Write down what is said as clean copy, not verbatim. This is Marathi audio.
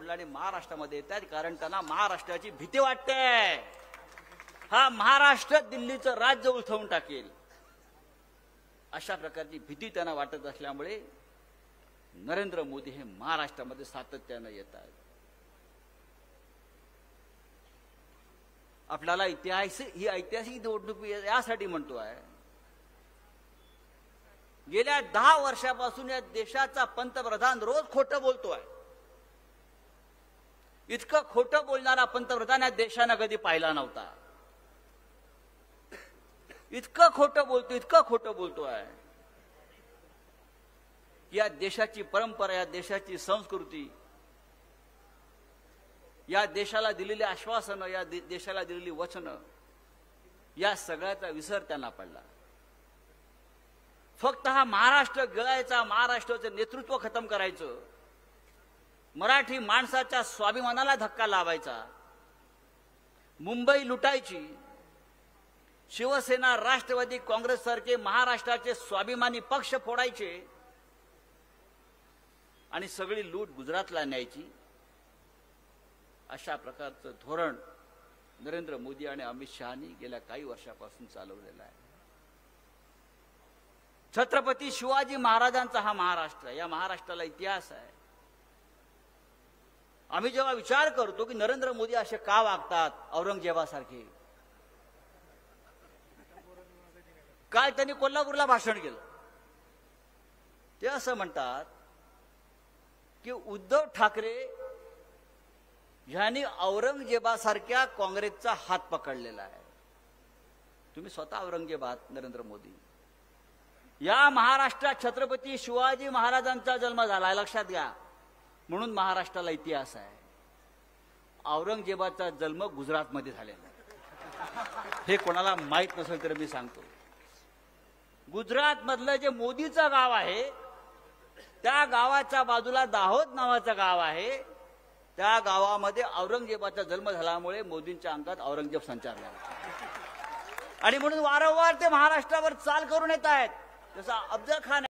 सोडलं आणि महाराष्ट्रामध्ये येतात, कारण त्यांना महाराष्ट्राची भीती वाटते. हा महाराष्ट्र दिल्लीचं राज्य उलथवून टाकेल अशा प्रकारची भीती त्यांना वाटत असल्यामुळे नरेंद्र मोदी हे महाराष्ट्रामध्ये सातत्याने येतात. आपल्याला ही ऐतिहासिक निवडणूक यासाठी म्हणतो आहे, गेल्या 10 वर्षापासून या देशाचा पंतप्रधान रोज खोटं बोलतोय. इतकं खोटं बोलणारा पंतप्रधान या देशानं कधी पाहिला नव्हता. इतकं खोटं बोलतोय. या देशाची परंपरा, या देशाची संस्कृती, या देशाला दिलेली आश्वासनं, या देशाला दिलेली वचनं, या सगळ्याचा विसर त्यांना पडला. फक्त हा महाराष्ट्र गिळायचा, महाराष्ट्राचं नेतृत्व खतम करायचं, मराठी माणसाच्या स्वाभिमानाला धक्का लावायचा, मुंबई लुटायची, शिवसेना, राष्ट्रवादी काँग्रेस सारखे महाराष्ट्राचे स्वाभिमानी पक्ष फोडायचे आणि सगळी लूट गुजरातला न्यायची, अशा प्रकारचं धोरण नरेंद्र मोदी आणि अमित शहानी गेल्या काही वर्षापासून चालवलेलं आहे. छत्रपती शिवाजी महाराजांचा हा महाराष्ट्र, या महाराष्ट्राला इतिहास आहे. आम्ही जेव्हा विचार करतो की नरेंद्र मोदी असे का वागतात औरंगजेबासारखे, काय त्यांनी कोल्हापूरला भाषण केलं, ते असं म्हणतात की उद्धव ठाकरे यांनी औरंगजेबासारख्या काँग्रेसचा हात पकडलेला आहे. तुम्ही स्वतः औरंगजेब आहात नरेंद्र मोदी. या महाराष्ट्रात छत्रपती शिवाजी महाराजांचा जन्म झाला, लक्षात घ्या, म्हणून महाराष्ट्राला इतिहास आहे. औरंगजेबाचा जन्म गुजरातमध्ये झालेला आहे. हे कोणाला माहित नसेल तर मी सांगतो. गुजरात मधलं जे मोदीचं गाव आहे, त्या गावाच्या बाजूला दाहोद नावाचं गाव आहे. त्या गावामध्ये औरंगजेबाचा जन्म झाल्यामुळे मोदींच्या अंगात औरंगजेब संचारला आणि म्हणून वारंवार ते महाराष्ट्रावर चाल करून येत आहेत. जसा अफजल खान